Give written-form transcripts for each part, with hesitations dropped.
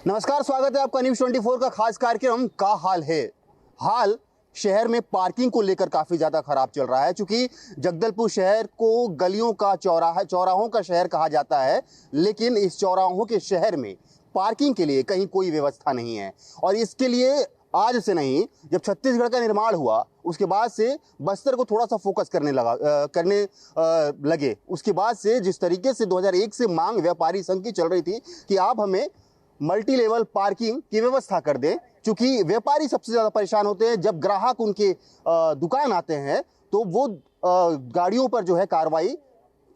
नमस्कार, स्वागत है आपका न्यूज़ 24 का खास कार्यक्रम का हाल है। हाल शहर में पार्किंग को लेकर काफी ज्यादा खराब चल रहा है। चूंकि जगदलपुर शहर को गलियों का चौराहों का शहर कहा जाता है, लेकिन इस चौराहों के शहर में पार्किंग के लिए कहीं कोई व्यवस्था नहीं है। और इसके लिए आज से नहीं, जब छत्तीसगढ़ का निर्माण हुआ उसके बाद से बस्तर को थोड़ा सा फोकस करने लगे। उसके बाद से जिस तरीके से 2001 से मांग व्यापारी संघ की चल रही थी कि आप हमें मल्टी लेवल पार्किंग की व्यवस्था कर दें, क्योंकि व्यापारी सबसे ज्यादा परेशान होते हैं। जब ग्राहक उनके दुकान आते हैं तो वो गाड़ियों पर जो है कार्रवाई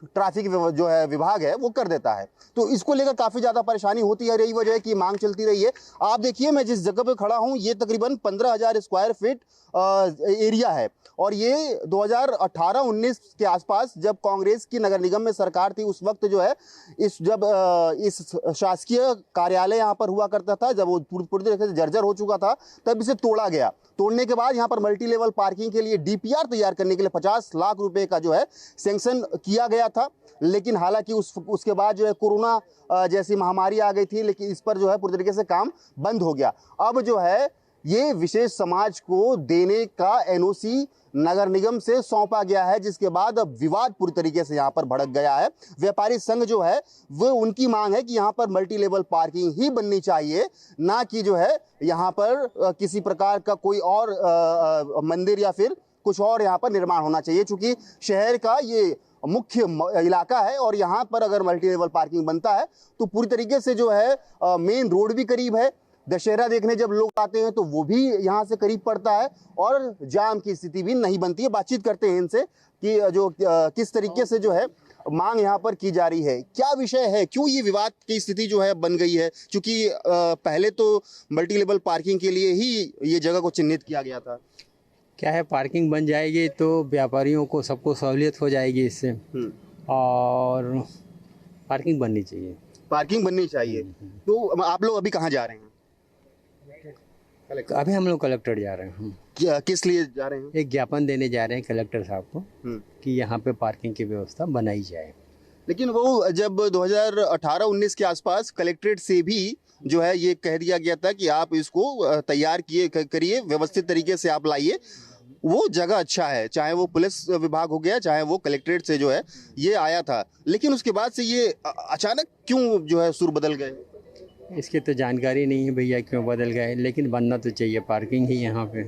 ट्रैफिक जो है विभाग है वो कर देता है। तो इसको लेकर काफी ज्यादा परेशानी होती है। यही वजह है कि मांग चलती रही है। आप देखिए, मैं जिस जगह पे खड़ा हूं ये तकरीबन 15,000 स्क्वायर फीट एरिया है। और ये 2018-19 के आसपास जब कांग्रेस की नगर निगम में सरकार थी, उस वक्त जो है इस शासकीय कार्यालय यहाँ पर हुआ करता था, जब वो पूरी तरह से जर्जर हो चुका था तब इसे तोड़ा गया। तोड़ने के बाद यहाँ पर मल्टी लेवल पार्किंग के लिए डीपीआर तैयार करने के लिए 50 लाख रुपए का जो है सैंक्शन किया गया था। लेकिन हालांकि उसके बाद जो है कोरोना जैसी महामारी आ गई थी, लेकिन इस पर जो है पूरी तरीके से काम बंद हो गया। अब जो है ये विशेष समाज को देने का एनओसी नगर निगम से सौंपा गया है, जिसके बाद अब विवाद पूरी तरीके से यहाँ पर भड़क गया है। व्यापारी संघ जो है वो उनकी मांग है कि यहाँ पर मल्टी लेवल पार्किंग ही बननी चाहिए, ना कि जो है यहाँ पर किसी प्रकार का कोई और मंदिर या फिर कुछ और यहाँ पर निर्माण होना चाहिए। चूंकि शहर का ये मुख्य इलाका है और यहाँ पर अगर मल्टी लेवल पार्किंग बनता है तो पूरी तरीके से जो है मेन रोड भी करीब है। दशहरा देखने जब लोग आते हैं तो वो भी यहाँ से करीब पड़ता है और जाम की स्थिति भी नहीं बनती है। बातचीत करते हैं इनसे कि जो किस तरीके से जो है मांग यहाँ पर की जा रही है, क्या विषय है, क्यों ये विवाद की स्थिति जो है बन गई है। क्योंकि पहले तो मल्टी लेवल पार्किंग के लिए ही ये जगह को चिन्हित किया गया था। क्या है, पार्किंग बन जाएगी तो व्यापारियों को सबको सहूलियत हो जाएगी इससे, और पार्किंग बननी चाहिए। पार्किंग बननी चाहिए। तो आप लोग अभी कहाँ जा रहे हैं? अभी हम लोग कलेक्टर जा रहे हैं। किस लिए जा रहे हैं? एक ज्ञापन देने जा रहे हैं कलेक्टर साहब को कि यहाँ पे पार्किंग की व्यवस्था बनाई जाए। लेकिन वो जब 2018-19 के आसपास कलेक्ट्रेट से भी जो है ये कह दिया गया था कि आप इसको तैयार करिए, व्यवस्थित तरीके से आप लाइए। वो जगह अच्छा है, चाहे वो पुलिस विभाग हो गया, चाहे वो कलेक्ट्रेट से जो है ये आया था। लेकिन उसके बाद से ये अचानक क्यों जो है सुर बदल गए? इसकी तो जानकारी नहीं है भैया क्यों बदल गए, लेकिन बनना तो चाहिए पार्किंग ही यहाँ पे।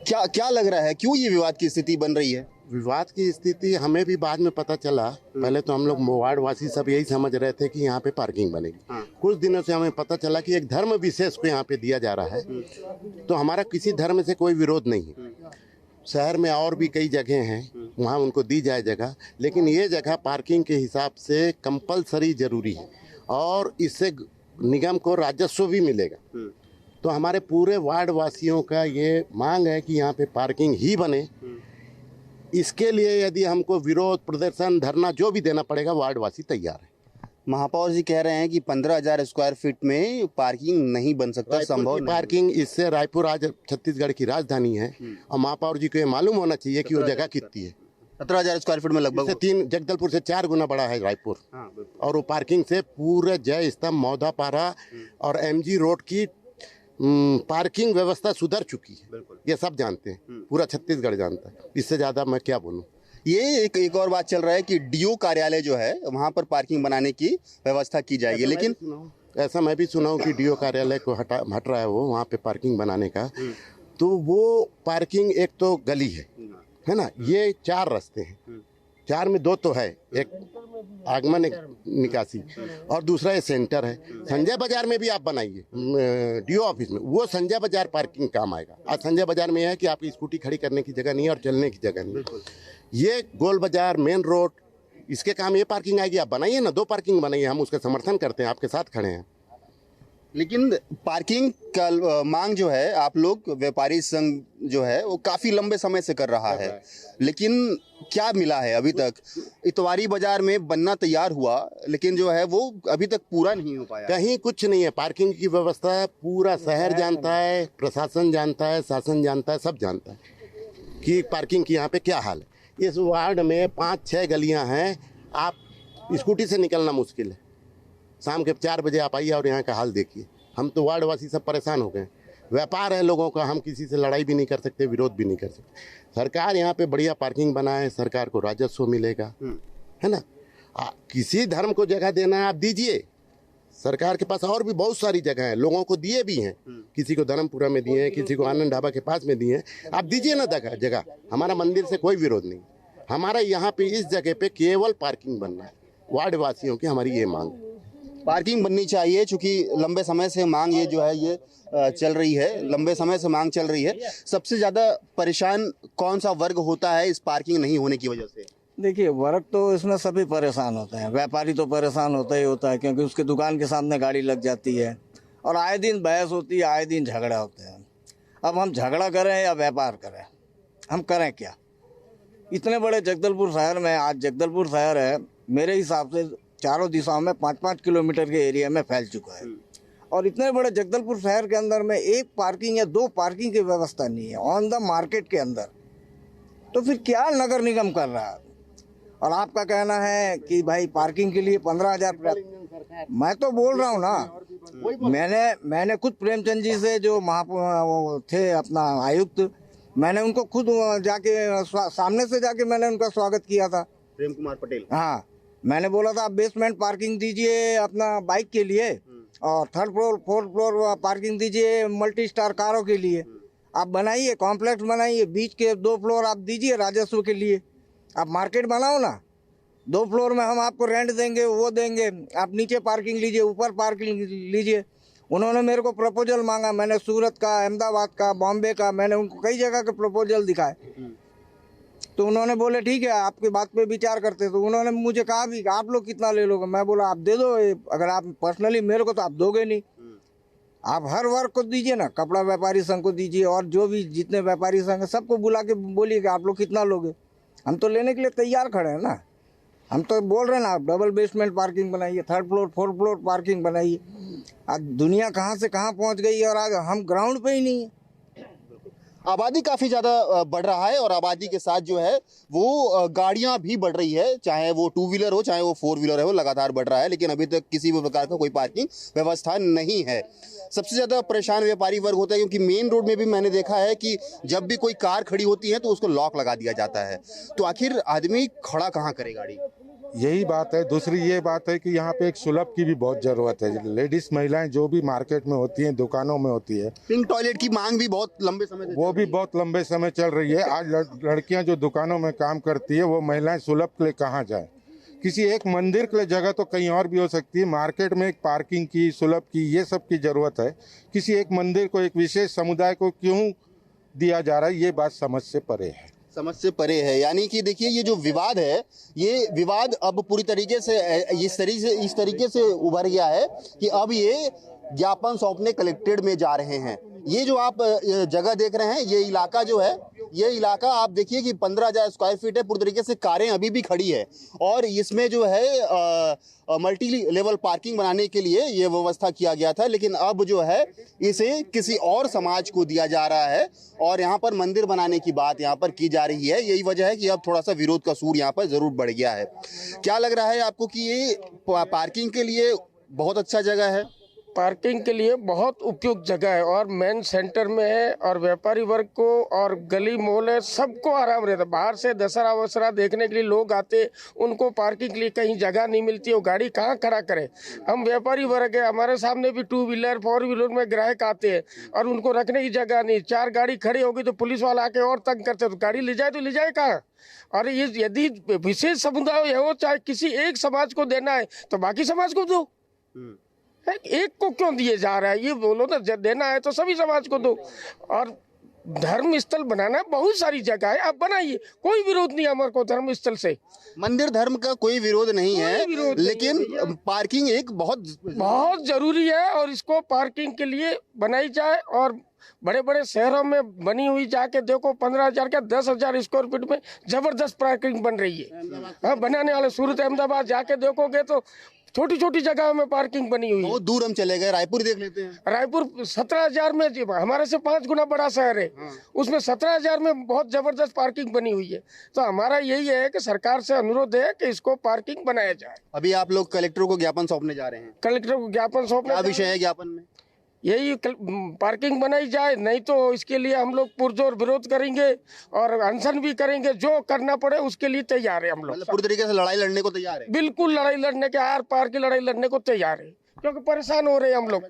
क्या लग रहा है, क्यों ये विवाद की स्थिति बन रही है? विवाद की स्थिति हमें भी बाद में पता चला। पहले तो हम लोग वार्ड वासी सब यही समझ रहे थे कि यहाँ पे पार्किंग बनेगी। कुछ दिनों से हमें पता चला कि एक धर्म विशेष को यहाँ पे दिया जा रहा है। तो हमारा किसी धर्म से कोई विरोध नहीं है। शहर में और भी कई जगह हैं, वहाँ उनको दी जाए जगह, लेकिन ये जगह पार्किंग के हिसाब से कंपलसरी जरूरी है और इससे निगम को राजस्व भी मिलेगा। तो हमारे पूरे वार्ड वासियों का ये मांग है कि यहाँ पे पार्किंग ही बने। इसके लिए यदि हमको विरोध प्रदर्शन धरना जो भी देना पड़ेगा, वार्ड वासी तैयार है। महापौर जी कह रहे हैं कि 15,000 स्क्वायर फीट में पार्किंग नहीं बन सकता, संभव नहीं। पार्किंग इससे रायपुर आज छत्तीसगढ़ की राजधानी है और महापौर जी को ये मालूम होना चाहिए कि वो जगह कितनी है। 17,000 स्क्वायर फीट में लगभग जगदलपुर से 4 गुना बड़ा है रायपुर। और वो पार्किंग से पूरे जय स्तंभ, मौदापारा और एमजी रोड की पार्किंग व्यवस्था सुधर चुकी है। ये सब जानते हैं, पूरा छत्तीसगढ़ जानता है। इससे ज्यादा मैं क्या बोलूं। ये एक और बात चल रहा है कि डीओ कार्यालय जो है वहां पर पार्किंग बनाने की व्यवस्था की जाएगी, लेकिन ऐसा मैं भी सुना हूँ कि डीओ कार्यालय को हट रहा है वो वहाँ पे पार्किंग बनाने का। तो वो पार्किंग एक तो गली है ना, ये 4 रास्ते हैं, 4 में 2 तो है, एक आगमन एक निकासी और दूसरा ये सेंटर है। संजय बाजार में भी आप बनाइए डीओ ऑफिस में, वो संजय बाजार पार्किंग काम आएगा। आज संजय बाजार में यह है कि आपकी स्कूटी खड़ी करने की जगह नहीं है और चलने की जगह नहीं है। ये गोल बाजार, मेन रोड, इसके काम ये पार्किंग आएगी। आप बनाइए ना, 2 पार्किंग बनाइए, हम उसका समर्थन करते हैं, आपके साथ खड़े हैं। लेकिन पार्किंग का मांग जो है आप लोग व्यापारी संघ जो है वो काफी लंबे समय से कर रहा है, लेकिन क्या मिला है अभी तक? इतवारी बाजार में बनना तैयार हुआ, लेकिन जो है वो अभी तक पूरा नहीं हो पाया। कहीं कुछ नहीं है। पार्किंग की व्यवस्था पूरा शहर जानता है, प्रशासन जानता है, शासन जानता है, सब जानता है कि पार्किंग की यहाँ पे क्या हाल है। इस वार्ड में 5-6 गलियाँ हैं, आप स्कूटी से निकलना मुश्किल है। शाम के 4 बजे आप आइए और यहाँ का हाल देखिए। हम तो वार्ड वासी सब परेशान हो गए। व्यापार है लोगों का, हम किसी से लड़ाई भी नहीं कर सकते, विरोध भी नहीं कर सकते। सरकार यहाँ पे बढ़िया पार्किंग बनाए, सरकार को राजस्व मिलेगा, है ना। किसी धर्म को जगह देना है आप दीजिए, सरकार के पास और भी बहुत सारी जगह है, लोगों को दिए भी हैं, किसी को धर्मपुरा में दिए हैं, किसी को आनंद ढाबा के पास में दिए हैं, आप दीजिए ना जगह। हमारा मंदिर से कोई विरोध नहीं, हमारा यहाँ पे इस जगह पे केवल पार्किंग बनना है। वार्ड वासियों की हमारी ये मांग, पार्किंग बननी चाहिए, चूंकि लंबे समय से मांग ये जो है ये चल रही है, लंबे समय से मांग चल रही है। सबसे ज़्यादा परेशान कौन सा वर्ग होता है इस पार्किंग नहीं होने की वजह से? देखिए, वर्ग तो इसमें सभी परेशान होते हैं, व्यापारी तो परेशान होता ही होता है, क्योंकि उसके दुकान के सामने गाड़ी लग जाती है और आए दिन बहस होती है, आए दिन झगड़ा होते हैं। अब हम झगड़ा करें या व्यापार करें, हम करें क्या? इतने बड़े जगदलपुर शहर में, आज जगदलपुर शहर है मेरे हिसाब से चारों दिशाओं में 5-5 किलोमीटर के एरिया में फैल चुका है, और इतने बड़े जगदलपुर शहर के अंदर में एक पार्किंग या दो पार्किंग की व्यवस्था नहीं है ऑन द मार्केट के अंदर। तो फिर क्या नगर निगम कर रहा है? और आपका कहना है कि भाई पार्किंग के लिए 15,000 पर्याप्त। मैं तो बोल रहा हूँ ना, मैंने खुद प्रेमचंद जी से जो वो थे अपना आयुक्त, मैंने उनको खुद जाके सामने से जाके मैंने उनका स्वागत किया था, प्रेम कुमार पटेल। हाँ, मैंने बोला था आप बेसमेंट पार्किंग दीजिए अपना बाइक के लिए, और third floor fourth floor parking दीजिए मल्टी स्टार कारों के लिए। आप बनाइए, कॉम्प्लेक्स बनाइए, बीच के 2 फ्लोर आप दीजिए राजस्व के लिए। आप मार्केट बनाओ ना, 2 फ्लोर में हम आपको रेंट देंगे, वो देंगे, आप नीचे पार्किंग लीजिए, ऊपर पार्किंग लीजिए। उन्होंने मेरे को प्रपोजल मांगा, मैंने सूरत का, अहमदाबाद का, बॉम्बे का, मैंने उनको कई जगह के प्रपोजल दिखाए। तो उन्होंने बोले ठीक है, आपकी बात पे विचार करते। तो उन्होंने मुझे कहा भी आप लोग कितना ले लोगे? मैं बोला आप दे दो, अगर आप पर्सनली मेरे को तो आप दोगे नहीं, आप हर वर्ग को दीजिए ना, कपड़ा व्यापारी संघ को दीजिए, और जो भी जितने व्यापारी संघ है सबको बुला के बोलिए कि आप लोग कितना लोगे। हम तो लेने के लिए तैयार खड़े हैं ना, हम तो बोल रहे हैं ना, आप डबल बेसमेंट पार्किंग बनाइए, third floor fourth floor parking बनाइए। आज दुनिया कहाँ से कहाँ पहुँच गई है और आज हम ग्राउंड पे ही नहीं है। आबादी काफ़ी ज़्यादा बढ़ रहा है, और आबादी के साथ जो है वो गाड़ियां भी बढ़ रही है, चाहे वो 2 व्हीलर हो चाहे वो 4 व्हीलर है, वो लगातार बढ़ रहा है, लेकिन अभी तक किसी भी प्रकार का कोई पार्किंग व्यवस्था नहीं है। सबसे ज़्यादा परेशान व्यापारी वर्ग होता है, क्योंकि मेन रोड में भी मैंने देखा है कि जब भी कोई कार खड़ी होती है तो उसको लॉक लगा दिया जाता है। तो आखिर आदमी खड़ा कहाँ करे गाड़ी? यही बात है। दूसरी ये बात है कि यहाँ पे एक सुलभ की भी बहुत ज़रूरत है। लेडीज महिलाएं जो भी मार्केट में होती हैं, दुकानों में होती है, पिंक टॉयलेट की मांग भी बहुत लंबे समय से वो भी बहुत लंबे समय चल रही है। आज लड़कियां जो दुकानों में काम करती है, वो महिलाएं सुलभ के लिए कहाँ जाए? किसी एक मंदिर के लिए जगह तो कहीं और भी हो सकती है, मार्केट में एक पार्किंग की, सुलभ की, ये सब की जरूरत है। किसी एक मंदिर को, एक विशेष समुदाय को क्यों दिया जा रहा है, ये बात समझ से परे है, समझ से परे है। यानी कि देखिए, ये जो विवाद है, ये विवाद अब पूरी तरीके से इस तरीके से उभर गया है कि अब ये ज्ञापन सौंपने कलेक्ट्रेट में जा रहे हैं। ये जो आप जगह देख रहे हैं, ये इलाका जो है, ये इलाका आप देखिए कि 15,000 स्क्वायर फीट है। पूरी तरीके से कारें अभी भी खड़ी है, और इसमें जो है मल्टी लेवल पार्किंग बनाने के लिए ये व्यवस्था किया गया था, लेकिन अब जो है इसे किसी और समाज को दिया जा रहा है, और यहाँ पर मंदिर बनाने की बात यहाँ पर की जा रही है। यही वजह है कि अब थोड़ा सा विरोध का सूर यहाँ पर जरूर बढ़ गया है। क्या लग रहा है आपको कि ये पार्किंग के लिए बहुत अच्छा जगह है? पार्किंग के लिए बहुत उपयुक्त जगह है, और मेन सेंटर में है, और व्यापारी वर्ग को और गली मोहल्ले है, सबको आराम रहता है। बाहर से दशहरा वशहरा देखने के लिए लोग आते, उनको पार्किंग के लिए कहीं जगह नहीं मिलती, वो गाड़ी कहाँ खड़ा करे। हम व्यापारी वर्ग है, हमारे सामने भी 2 व्हीलर 4 व्हीलर में ग्राहक आते हैं, और उनको रखने की जगह नहीं। 4 गाड़ी खड़ी होगी तो पुलिस वाला आके और तंग करते, तो गाड़ी ले जाए तो ले जाए कहाँ? और ये यदि विशेष समुदाय हो, चाहे किसी एक समाज को देना है तो बाकी समाज को दो, एक को क्यों दिए जा रहा है? ये बोलो ना, देना है तो सभी समाज को दो। और धर्म स्थल बनाना बहुत सारी जगह है, आप बनाइए, कोई विरोध नहीं हमारे को धर्म स्थल से। मंदिर धर्म का कोई विरोध नहीं है, लेकिन पार्किंग एक बहुत जरूरी है, और इसको पार्किंग के लिए बनाई जाए। और बड़े बड़े शहरों में बनी हुई जाके देखो, 15,000 क्या 10,000 स्क्वायर फीट में जबरदस्त पार्किंग बन रही है। हाँ, बनाने वाले सूरत अहमदाबाद जाके देखोगे तो छोटी छोटी जगह में पार्किंग बनी हुई है। बहुत दूर हम चले गए, रायपुर देख लेते हैं। रायपुर 17,000 में, हमारे से 5 गुना बड़ा शहर है, उसमें 17,000 में बहुत जबरदस्त पार्किंग बनी हुई है। तो हमारा यही है कि सरकार से अनुरोध है कि इसको पार्किंग बनाया जाए। अभी आप लोग कलेक्टर को ज्ञापन सौंपने जा रहे हैं? कलेक्टर को ज्ञापन सौंपने, क्या विषय है ज्ञापन में? यही पार्किंग बनाई जाए, नहीं तो इसके लिए हम लोग पुरजोर विरोध करेंगे और अनशन भी करेंगे। जो करना पड़े उसके लिए तैयार है हम लोग। मतलब पूरी तरीके से लड़ाई लड़ने को तैयार है। बिल्कुल लड़ाई लड़ने के, आर पार की लड़ाई लड़ने को तैयार है, क्योंकि परेशान हो रहे हैं हम लोग।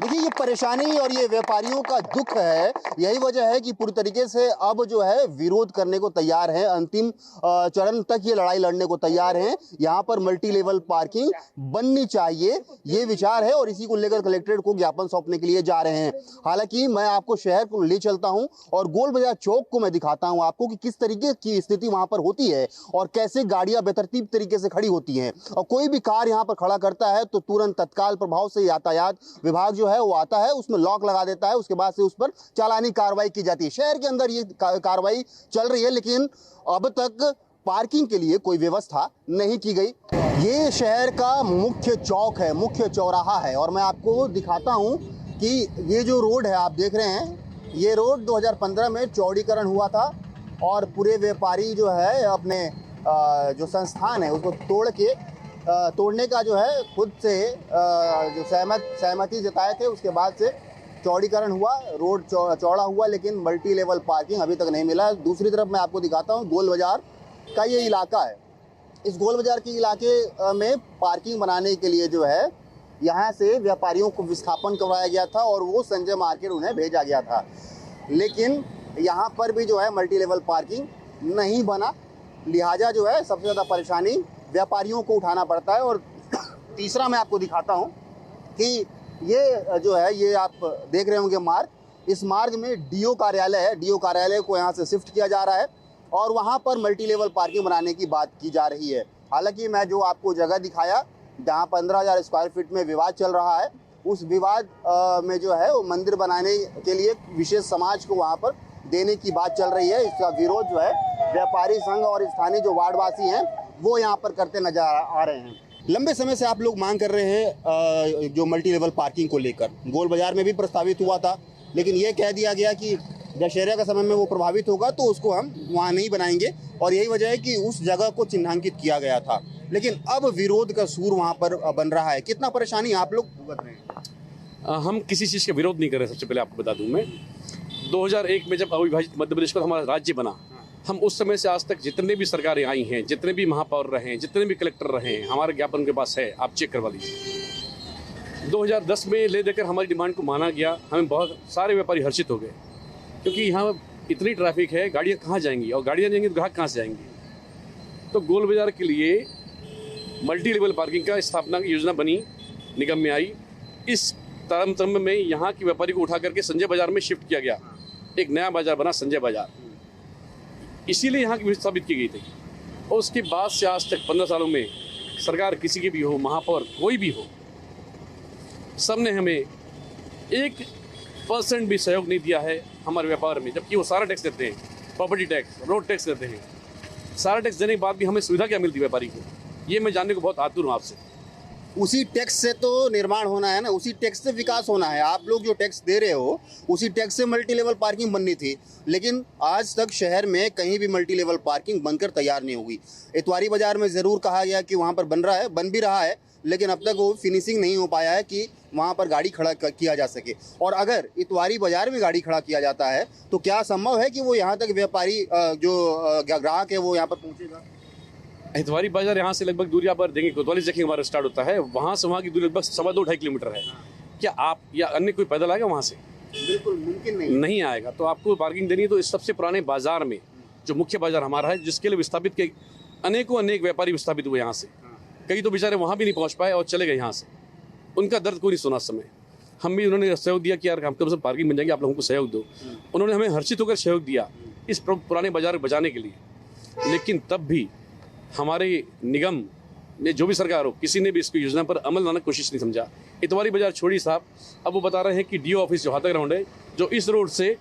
देखिए, ये परेशानी और ये व्यापारियों का दुख है। यही वजह है कि पूरी तरीके से अब जो है विरोध करने को तैयार है, अंतिम चरण तक ये लड़ाई लड़ने को तैयार हैं। यहाँ पर मल्टी लेवल पार्किंग बननी चाहिए, ये विचार है और इसी को लेकर कलेक्ट्रेट को ज्ञापन सौंपने के लिए जा रहे हैं। हालांकि मैं आपको शहर को ले चलता हूँ और गोल बाजार चौक को मैं दिखाता हूँ आपको कि किस तरीके की स्थिति वहां पर होती है और कैसे गाड़ियां बेतरतीब तरीके से खड़ी होती हैं। और कोई भी कार यहाँ पर खड़ा करता है तो तुरंत तत्काल प्रभाव से यातायात विभाग जो है वो आता है, उसमें लॉक लगा देता है, उसके बाद से उस पर चालानी कार्रवाई की जाती है। शहर के अंदर ये कार्रवाई चल रही है, लेकिन अब तक पार्किंग के लिए कोई व्यवस्था नहीं की गई। ये शहर का मुख्य चौक है, मुख्य चौराहा है और मैं आपको दिखाता हूं कि ये जो रोड है आप देख रहे हैं, ये रोड 2015 में चौड़ीकरण हुआ था और पूरे व्यापारी जो है अपने जो संस्थान है उसको तोड़ने का जो है खुद से जो सहमति जताए थे। उसके बाद से चौड़ीकरण हुआ, रोड चौड़ा हुआ, लेकिन मल्टी लेवल पार्किंग अभी तक नहीं मिला। दूसरी तरफ मैं आपको दिखाता हूँ, गोल बाजार का ये इलाका है। इस गोल बाजार के इलाके में पार्किंग बनाने के लिए जो है यहाँ से व्यापारियों को विस्थापन करवाया गया था और वो संजय मार्केट उन्हें भेजा गया था, लेकिन यहाँ पर भी जो है मल्टी लेवल पार्किंग नहीं बना। लिहाजा जो है सबसे ज़्यादा परेशानी व्यापारियों को उठाना पड़ता है। और तीसरा मैं आपको दिखाता हूं कि ये जो है, ये आप देख रहे होंगे मार्ग, इस मार्ग में डीओ कार्यालय है। डीओ कार्यालय को यहां से शिफ्ट किया जा रहा है और वहां पर मल्टी लेवल पार्किंग बनाने की बात की जा रही है। हालांकि मैं जो आपको जगह दिखाया जहां 15,000 स्क्वायर फीट में विवाद चल रहा है, उस विवाद में जो है वो मंदिर बनाने के लिए विशेष समाज को वहाँ पर देने की बात चल रही है। इसका विरोध जो है व्यापारी संघ और स्थानीय जो वार्डवासी हैं वो यहाँ पर करते नजर आ रहे हैं। लंबे समय से आप लोग मांग कर रहे हैं जो मल्टी लेवल पार्किंग को लेकर। गोल बाजार में भी प्रस्तावित हुआ था, लेकिन ये कह दिया गया कि दशहरा का समय में वो प्रभावित होगा तो उसको हम वहाँ नहीं बनाएंगे और यही वजह है कि उस जगह को चिन्हांकित किया गया था। लेकिन अब विरोध का सूर वहाँ पर बन रहा है। कितना परेशानी आप लोग भुगत रहे हैं? हम किसी चीज़ का विरोध नहीं कर रहे। सबसे पहले आपको बता दूं, मैं 2001 में जब अविभाजित मध्य प्रदेश का हमारा राज्य बना, हम उस समय से आज तक जितने भी सरकारें आई हैं, जितने भी महापौर रहे हैं, जितने भी कलेक्टर रहे हैं, हमारे ज्ञापन के पास है, आप चेक करवा लीजिए। 2010 में ले देकर हमारी डिमांड को माना गया। हमें बहुत सारे व्यापारी हर्षित हो गए, क्योंकि यहाँ इतनी ट्रैफिक है, गाड़ियाँ कहाँ जाएंगी और गाड़ियाँ जाएंगी तो ग्राहक कहाँ से जाएंगे। तो गोल बाजार के लिए मल्टी लेवल पार्किंग का स्थापना की योजना बनी, निगम में आई। इस तरम में यहाँ के व्यापारी को उठा करके संजय बाजार में शिफ्ट किया गया। एक नया बाजार बना संजय बाजार, इसीलिए यहाँ की स्थापित की गई थी। और उसके बाद से आज तक 15 सालों में सरकार किसी की भी हो, महापौर कोई भी हो, सबने हमें 1% भी सहयोग नहीं दिया है हमारे व्यापार में, जबकि वो सारा टैक्स देते हैं, प्रॉपर्टी टैक्स, रोड टैक्स देते हैं। सारा टैक्स देने के बाद भी हमें सुविधा क्या मिलती है व्यापारी को, ये मैं जानने को बहुत आतुर हूँ आपसे। उसी टैक्स से तो निर्माण होना है ना, उसी टैक्स से विकास होना है। आप लोग जो टैक्स दे रहे हो उसी टैक्स से मल्टी लेवल पार्किंग बननी थी, लेकिन आज तक शहर में कहीं भी मल्टी लेवल पार्किंग बनकर तैयार नहीं हुई। इतवारी बाजार में ज़रूर कहा गया कि वहाँ पर बन रहा है, बन भी रहा है, लेकिन अब तक वो फिनिशिंग नहीं हो पाया है कि वहाँ पर गाड़ी खड़ा किया जा सके। और अगर इतवारी बाजार में गाड़ी खड़ा किया जाता है तो क्या संभव है कि वो यहाँ तक व्यापारी जो ग्राहक है वो यहाँ पर पहुँचेगा? इतवारी बाजार यहाँ से लगभग दूरी आप देंगे, कोतवाली से हमारा स्टार्ट होता है, वहाँ से वहाँ की दूरी लगभग 2.5 किलोमीटर है। क्या आप या अन्य कोई पैदल आएगा वहाँ से? बिल्कुल मुमकिन नहीं आएगा। तो आपको पार्किंग देनी है तो इस सबसे पुराने बाजार में, जो मुख्य बाजार हमारा है, जिसके लिए विस्थापित के अनेक व्यापारी विस्थापित हुए यहाँ से। कई तो बेचारे वहाँ भी नहीं पहुँच पाए और चले गए यहाँ से। उनका दर्द कोई नहीं सुना। समय हम भी उन्होंने सहयोग दिया कि यार हम कम से कम पार्किंग बन जाएंगे, आप लोगों को सहयोग दो। उन्होंने हमें हर्षित होकर सहयोग दिया इस पुराने बाजार को बचाने के लिए। लेकिन तब भी हमारे निगम ने, जो भी सरकार हो, किसी ने भी इसकी योजना पर अमल लाने की कोशिश नहीं समझा। इतवारी बाजार छोड़ी साहब, अब वो बता रहे हैं कि डीओ ऑफिस जो हाथा ग्राउंड है, जो इस रोड से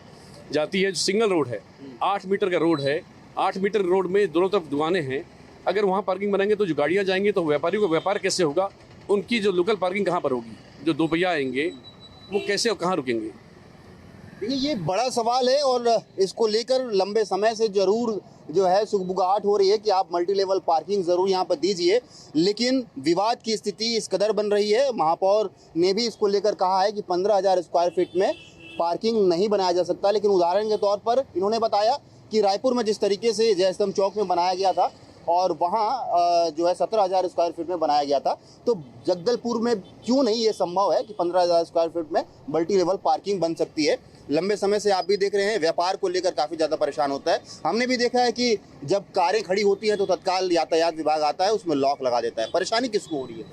जाती है, जो सिंगल रोड है, 8 मीटर का रोड है, 8 मीटर रोड में दोनों तरफ दुकानें हैं। अगर वहाँ पार्किंग बनाएंगे तो जो गाड़ियाँ जाएंगी तो व्यापारियों का व्यापार कैसे होगा? उनकी जो लोकल पार्किंग कहाँ पर होगी? जो 2 पहिया आएंगे वो कैसे और कहाँ रुकेंगे? देखिए, ये बड़ा सवाल है और इसको लेकर लंबे समय से जरूर जो है सुगबुगाहट हो रही है कि आप मल्टी लेवल पार्किंग ज़रूर यहाँ पर दीजिए, लेकिन विवाद की स्थिति इस कदर बन रही है। महापौर ने भी इसको लेकर कहा है कि 15,000 स्क्वायर फीट में पार्किंग नहीं बनाया जा सकता। लेकिन उदाहरण के तौर पर इन्होंने बताया कि रायपुर में जिस तरीके से जयस्तंभ चौक में बनाया गया था और वहाँ जो है 17,000 स्क्वायर फीट में बनाया गया था, तो जगदलपुर में क्यों नहीं ये संभव है कि 15,000 स्क्वायर फीट में मल्टी लेवल पार्किंग बन सकती है। लंबे समय से आप भी देख रहे हैं व्यापार को लेकर काफ़ी ज़्यादा परेशान होता है। हमने भी देखा है कि जब कारें खड़ी होती हैं तो तत्काल यातायात विभाग आता है, उसमें लॉक लगा देता है। परेशानी किसको हो रही है?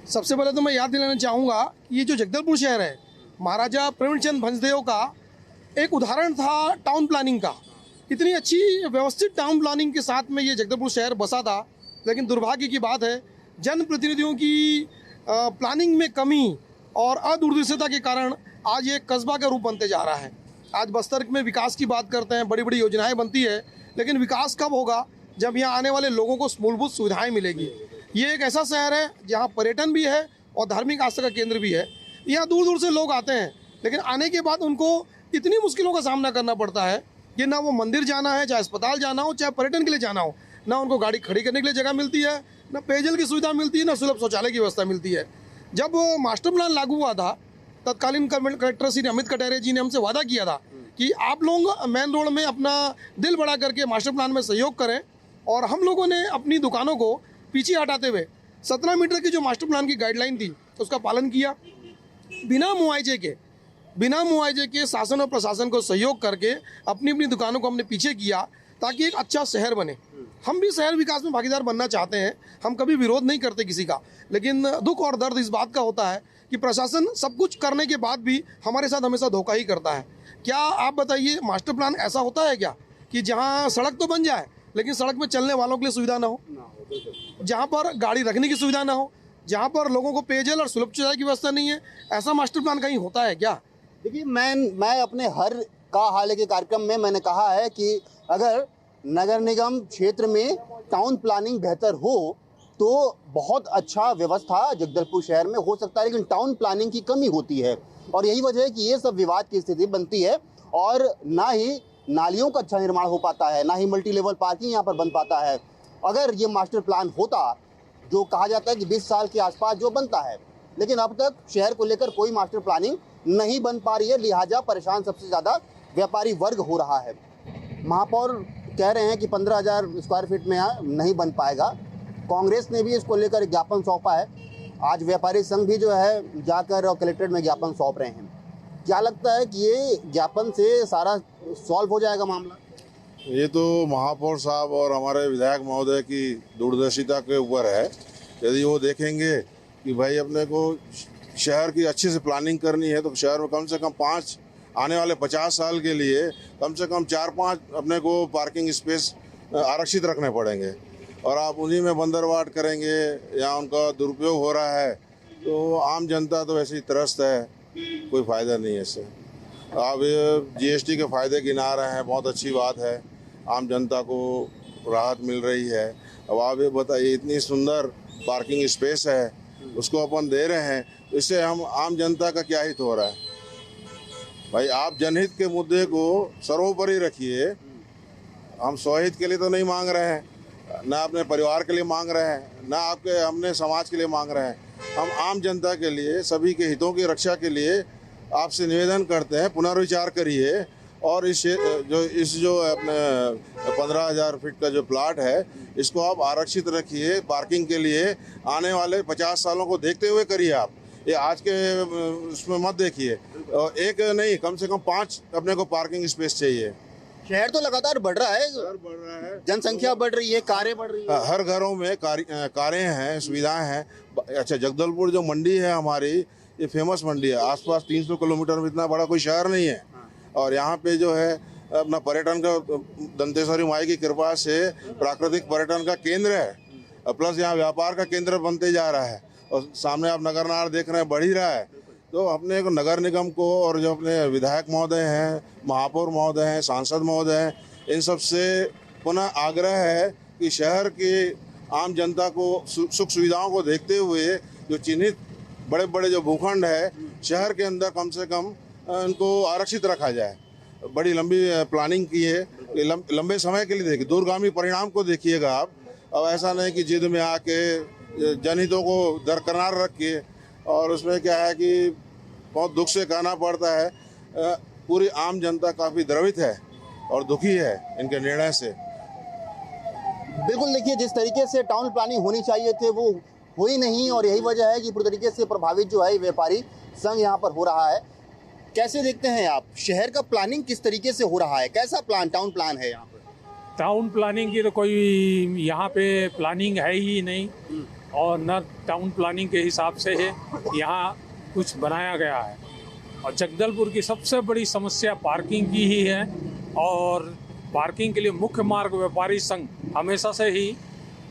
सबसे पहले तो मैं याद दिलाना चाहूँगा कि ये जो जगदलपुर शहर है, महाराजा प्रेमचंद भंजदेव का एक उदाहरण था टाउन प्लानिंग का। इतनी अच्छी व्यवस्थित टाउन प्लानिंग के साथ में ये जगदलपुर शहर बसा था, लेकिन दुर्भाग्य की बात है जनप्रतिनिधियों की प्लानिंग में कमी और अदूरदर्शिता के कारण आज ये कस्बा का रूप बनते जा रहा है। आज बस्तर में विकास की बात करते हैं, बड़ी बड़ी योजनाएं बनती है, लेकिन विकास कब होगा? जब यहाँ आने वाले लोगों को मूलभूत सुविधाएं मिलेगी। ये एक ऐसा शहर है जहाँ पर्यटन भी है और धार्मिक आस्था का केंद्र भी है। यहाँ दूर दूर से लोग आते हैं, लेकिन आने के बाद उनको इतनी मुश्किलों का सामना करना पड़ता है कि ना वो मंदिर जाना है, चाहे अस्पताल जाना हो, चाहे पर्यटन के लिए जाना हो, ना उनको गाड़ी खड़ी करने के लिए जगह मिलती है, ना पेयजल की सुविधा मिलती है, ना सुलभ शौचालय की व्यवस्था मिलती है। जब मास्टर प्लान लागू हुआ था, तत्कालीन कलेक्टर श्री अमित कटेरे जी ने हमसे वादा किया था कि आप लोग मेन रोड में अपना दिल बड़ा करके मास्टर प्लान में सहयोग करें, और हम लोगों ने अपनी दुकानों को पीछे हटाते हुए 17 मीटर की जो मास्टर प्लान की गाइडलाइन थी उसका पालन किया। बिना मुआवजे के शासन और प्रशासन को सहयोग करके अपनी अपनी दुकानों को हमने पीछे किया ताकि एक अच्छा शहर बने। हम भी शहर विकास में भागीदार बनना चाहते हैं, हम कभी विरोध नहीं करते किसी का, लेकिन दुख और दर्द इस बात का होता है कि प्रशासन सब कुछ करने के बाद भी हमारे साथ हमेशा धोखा ही करता है। क्या आप बताइए, मास्टर प्लान ऐसा होता है क्या कि जहाँ सड़क तो बन जाए लेकिन सड़क में चलने वालों के लिए सुविधा ना हो, जहाँ पर गाड़ी रखने की सुविधा ना हो, जहाँ पर लोगों को पेयजल और सुलभ शौचालय की व्यवस्था नहीं है? ऐसा मास्टर प्लान कहीं होता है क्या? देखिए, मैं अपने हर का हाल के कार्यक्रम में मैंने कहा है कि अगर नगर निगम क्षेत्र में टाउन प्लानिंग बेहतर हो तो बहुत अच्छा व्यवस्था जगदलपुर शहर में हो सकता है, लेकिन टाउन प्लानिंग की कमी होती है और यही वजह है कि ये सब विवाद की स्थिति बनती है और ना ही नालियों का अच्छा निर्माण हो पाता है, ना ही मल्टी लेवल पार्किंग यहाँ पर बन पाता है। अगर ये मास्टर प्लान होता, जो कहा जाता है कि 20 साल के आसपास जो बनता है, लेकिन अब तक शहर को लेकर कोई मास्टर प्लानिंग नहीं बन पा रही है, लिहाजा परेशान सबसे ज़्यादा व्यापारी वर्ग हो रहा है। महापौर कह रहे हैं कि 15,000 स्क्वायर फीट में नहीं बन पाएगा। कांग्रेस ने भी इसको लेकर ज्ञापन सौंपा है। आज व्यापारी संघ भी जो है जाकर कलेक्ट्रेट में ज्ञापन सौंप रहे हैं। क्या लगता है कि ये ज्ञापन से सारा सॉल्व हो जाएगा मामला? ये तो महापौर साहब और हमारे विधायक महोदय की दूरदर्शिता के ऊपर है। यदि वो देखेंगे कि भाई अपने को शहर की अच्छे से प्लानिंग करनी है तो शहर में कम से कम 5 आने वाले 50 साल के लिए कम से कम 4-5 अपने को पार्किंग स्पेस आरक्षित रखने पड़ेंगे, और आप उन्हीं में बंदरवाट करेंगे या उनका दुरुपयोग हो रहा है तो आम जनता तो वैसे ही त्रस्त है, कोई फ़ायदा नहीं है इससे। आप जीएसटी के फ़ायदे गिना रहे हैं, बहुत अच्छी बात है, आम जनता को राहत मिल रही है। अब आप ये बताइए, इतनी सुंदर पार्किंग स्पेस है उसको अपन दे रहे हैं, तो इससे हम आम जनता का क्या हित हो रहा है? भाई आप जनहित के मुद्दे को सर्वोपरि रखिए। हम स्वहित के लिए तो नहीं मांग रहे हैं, ना अपने परिवार के लिए मांग रहे हैं, ना आपके हमने समाज के लिए मांग रहे हैं। हम आम जनता के लिए, सभी के हितों की रक्षा के लिए आपसे निवेदन करते हैं, पुनर्विचार करिए और इस जो अपने 15,000 फीट का जो प्लाट है इसको आप आरक्षित रखिए पार्किंग के लिए। आने वाले 50 सालों को देखते हुए करिए आप, ये आज के उसमें मत देखिए। एक नहीं, कम से कम 5 अपने को पार्किंग स्पेस चाहिए। शहर तो लगातार बढ़ रहा है, जनसंख्या बढ़ रही है, कारें बढ़ रही है, हर घरों में कारें हैं, सुविधाएं हैं। अच्छा, जगदलपुर जो मंडी है हमारी, ये फेमस मंडी है, आसपास 300 किलोमीटर में इतना बड़ा कोई शहर नहीं है, और यहाँ पे जो है अपना पर्यटन का, दंतेश्वरी माई की कृपा से प्राकृतिक पर्यटन का केंद्र है, प्लस यहाँ व्यापार का केंद्र बनते जा रहा है, और सामने आप नगरनार देख रहे हैं, बढ़ ही रहा है। तो अपने को नगर निगम को और जो अपने विधायक महोदय हैं, महापौर महोदय हैं, सांसद महोदय हैं, इन सब से पुनः आग्रह है कि शहर के आम जनता को सुख सुविधाओं को देखते हुए जो चिन्हित बड़े बड़े जो भूखंड है शहर के अंदर कम से कम उनको आरक्षित रखा जाए। बड़ी लंबी प्लानिंग की है लंबे समय के लिए देखिए, दूरगामी परिणाम को देखिएगा आप। अब ऐसा नहीं कि जिद में आके जनहितों को दरकिनार रख के, और उसमें क्या है कि बहुत दुख से कहना पड़ता है, पूरी आम जनता काफ़ी द्रवित है और दुखी है इनके निर्णय से। बिल्कुल, देखिए जिस तरीके से टाउन प्लानिंग होनी चाहिए थे वो हुई नहीं, और यही वजह है कि पूरी तरीके से प्रभावित जो है व्यापारी संघ यहाँ पर हो रहा है। कैसे देखते हैं आप, शहर का प्लानिंग किस तरीके से हो रहा है, कैसा प्लान टाउन प्लान है यहाँ पर? टाउन प्लानिंग की तो कोई यहाँ पे प्लानिंग है ही नहीं, और न टाउन प्लानिंग के हिसाब से है यहाँ कुछ बनाया गया है। और जगदलपुर की सबसे बड़ी समस्या पार्किंग की ही है, और पार्किंग के लिए मुख्य मार्ग व्यापारी संघ हमेशा से ही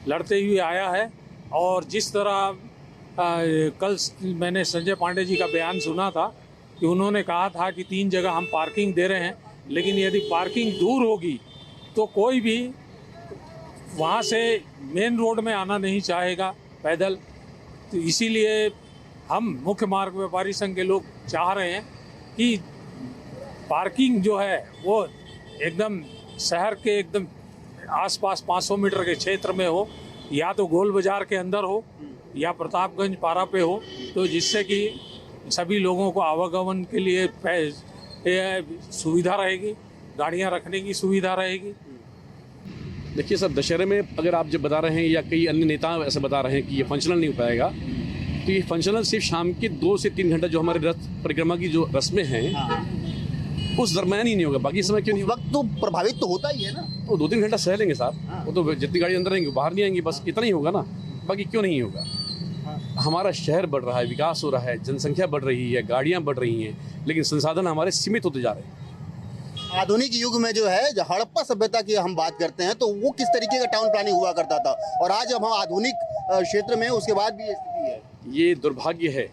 लड़ते हुए आया है। और जिस तरह कल मैंने संजय पांडे जी का बयान सुना था कि उन्होंने कहा था कि 3 जगह हम पार्किंग दे रहे हैं, लेकिन यदि पार्किंग दूर होगी तो कोई भी वहाँ से मेन रोड में आना नहीं चाहेगा पैदल। तो इसीलिए हम मुख्य मार्ग व्यापारी संघ के लोग चाह रहे हैं कि पार्किंग जो है वो एकदम शहर के एकदम आसपास 500 मीटर के क्षेत्र में हो, या तो गोल बाजार के अंदर हो या प्रतापगंज पारा पे हो, तो जिससे कि सभी लोगों को आवागमन के लिए सुविधा रहेगी, गाड़ियां रखने की सुविधा रहेगी। देखिए सर, दशहरे में अगर आप जब बता रहे हैं या कई अन्य नेता ऐसे बता रहे हैं कि ये फंक्शनल नहीं हो पाएगा, तो ये फंक्शनल सिर्फ शाम के 2 से 3 घंटा जो हमारे रथ परिक्रमा की जो रस्में हैं उस दरम्यान ही नहीं होगा। बाकी समय क्यों नहीं? वक्त तो प्रभावित तो होता ही है ना। तो 2-3 घंटा सह लेंगे साहब, वो तो जितनी गाड़ी अंदर रहेंगी बाहर नहीं आएंगी, बस इतना ही होगा ना, बाकी क्यों नहीं होगा। हमारा शहर बढ़ रहा है, विकास हो रहा है, जनसंख्या बढ़ रही है, गाड़ियाँ बढ़ रही हैं, लेकिन संसाधन हमारे सीमित होते जा रहे हैं। आधुनिक युग में जो है, जो हड़प्पा सभ्यता की हम बात करते हैं, तो वो किस तरीके का टाउन प्लानिंग हुआ करता था, और आज अब हम आधुनिक क्षेत्र में उसके बाद भी ये स्थिति है। ये दुर्भाग्य है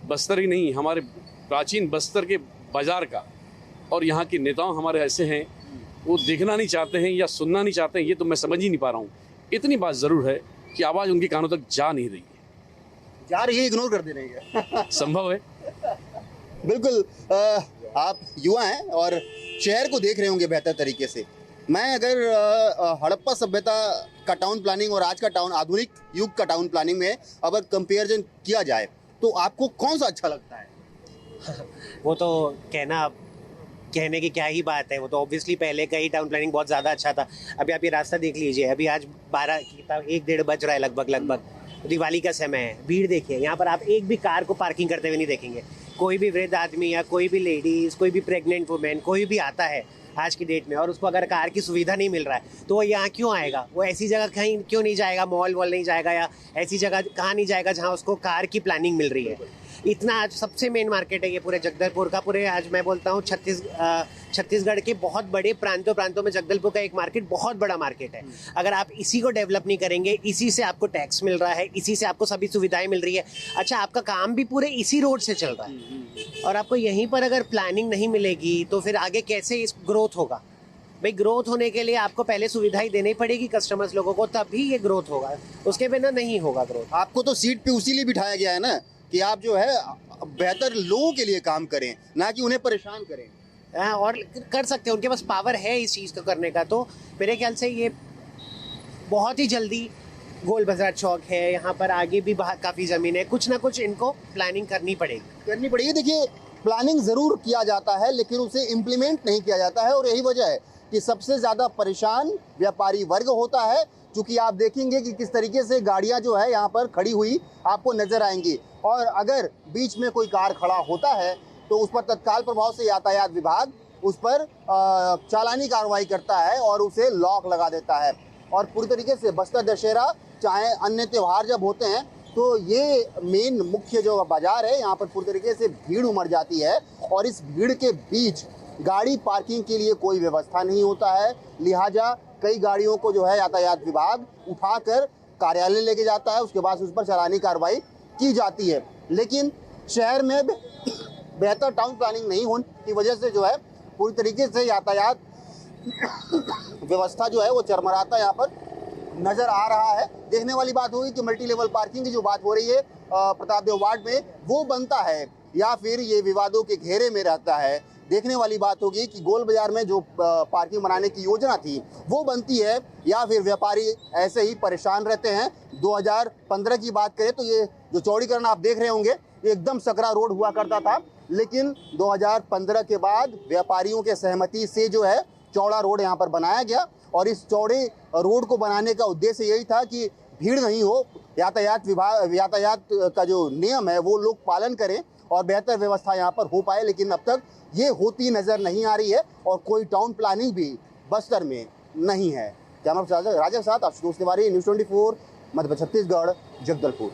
बस्तर ही नहीं, हमारे प्राचीन बस्तर के बाजार का। और यहाँ के नेताओं हमारे ऐसे हैं, वो देखना नहीं चाहते हैं या सुनना नहीं चाहते हैं, ये तो मैं समझ ही नहीं पा रहा हूँ। इतनी बात ज़रूर है कि आवाज़ उनके कानों तक जा नहीं रही है, जा रही है, इग्नोर कर दे रही है। संभव है। बिल्कुल, आप युवा हैं और शहर को देख रहे होंगे बेहतर तरीके से। मैं अगर हड़प्पा सभ्यता का टाउन प्लानिंग और आज का टाउन आधुनिक युग का टाउन प्लानिंग में अगर कंपैरिजन किया जाए, तो आपको कौन सा अच्छा लगता है? वो तो कहने की क्या ही बात है। वो तो ऑब्वियसली पहले का ही टाउन प्लानिंग बहुत ज़्यादा अच्छा था। अभी आप ये रास्ता देख लीजिए, अभी आज 1-1:30 बज रहा है लगभग। दिवाली का समय है, भीड़ देखिए, यहाँ पर आप एक भी कार को पार्किंग करते हुए नहीं देखेंगे। कोई भी वृद्ध आदमी या कोई भी लेडीज़, कोई भी प्रेग्नेंट वुमेन, कोई भी आता है आज की डेट में और उसको अगर कार की सुविधा नहीं मिल रहा है, तो वो यहाँ क्यों आएगा? वो ऐसी जगह कहीं क्यों नहीं जाएगा, मॉल वॉल नहीं जाएगा, या ऐसी जगह कहाँ नहीं जाएगा जहाँ उसको कार की प्लानिंग मिल रही है। इतना आज सबसे मेन मार्केट है ये पूरे जगदलपुर का। पूरे आज मैं बोलता हूँ छत्तीसगढ़ के बहुत बड़े प्रांतों में जगदलपुर का एक मार्केट बहुत बड़ा मार्केट है। अगर आप इसी को डेवलप नहीं करेंगे, इसी से आपको टैक्स मिल रहा है, इसी से आपको सभी सुविधाएं मिल रही है, अच्छा आपका काम भी पूरे इसी रोड से चल रहा है, और आपको यहीं पर अगर प्लानिंग नहीं मिलेगी तो फिर आगे कैसे इस ग्रोथ होगा? भाई ग्रोथ होने के लिए आपको पहले सुविधाएं देनी पड़ेगी कस्टमर्स लोगों को, तभी ये ग्रोथ होगा, उसके बिना नहीं होगा ग्रोथ। आपको तो सीट पे उसी लिए बिठाया गया है ना कि आप जो है बेहतर लोगों के लिए काम करें, ना कि उन्हें परेशान करें। और कर सकते हैं, उनके पास पावर है इस चीज़ को करने का। तो मेरे ख्याल से ये बहुत ही जल्दी गोल बाजार चौक है, यहाँ पर आगे भी काफ़ी ज़मीन है, कुछ ना कुछ इनको प्लानिंग करनी पड़ेगी। देखिए, प्लानिंग ज़रूर किया जाता है लेकिन उसे इम्प्लीमेंट नहीं किया जाता है, और यही वजह है कि सबसे ज़्यादा परेशान व्यापारी वर्ग होता है। क्योंकि आप देखेंगे कि किस तरीके से गाड़ियां जो है यहाँ पर खड़ी हुई आपको नज़र आएंगी, और अगर बीच में कोई कार खड़ा होता है तो उस पर तत्काल प्रभाव से यातायात विभाग उस पर चालानी कार्रवाई करता है और उसे लॉक लगा देता है। और पूरी तरीके से बस्तर दशहरा चाहे अन्य त्यौहार जब होते हैं तो ये मेन मुख्य जो बाजार है, यहाँ पर पूरी तरीके से भीड़ उमड़ जाती है, और इस भीड़ के बीच गाड़ी पार्किंग के लिए कोई व्यवस्था नहीं होता है। लिहाजा कई गाड़ियों को जो है यातायात विभाग उठाकर कार्यालय लेके जाता है, उसके बाद उस पर चालानी कार्रवाई की जाती है। लेकिन शहर में बेहतर टाउन प्लानिंग नहीं होने की वजह से जो है पूरी तरीके से यातायात व्यवस्था जो है वो चरमराता यहाँ पर नज़र आ रहा है। देखने वाली बात होगी कि मल्टी लेवल पार्किंग की जो बात हो रही है प्रतापदेव वार्ड में, वो बनता है या फिर ये विवादों के घेरे में रहता है, देखने वाली बात होगी कि गोल बाजार में जो पार्किंग बनाने की योजना थी वो बनती है या फिर व्यापारी ऐसे ही परेशान रहते हैं। 2015 की बात करें तो ये जो चौड़ीकरण आप देख रहे होंगे एकदम सकरा रोड हुआ करता था, लेकिन 2015 के बाद व्यापारियों के सहमति से जो है चौड़ा रोड यहाँ पर बनाया गया और इस चौड़े रोड को बनाने का उद्देश्य यही था कि भीड़ नहीं हो, यातायात का जो नियम है वो लोग पालन करें और बेहतर व्यवस्था यहाँ पर हो पाए। लेकिन अब तक ये होती नजर नहीं आ रही है और कोई टाउन प्लानिंग भी बस्तर में नहीं है। कैमरा पर्सन राजा के साथ आशुतोष तिवारी, न्यूज़ 24 मध्य छत्तीसगढ़, जगदलपुर।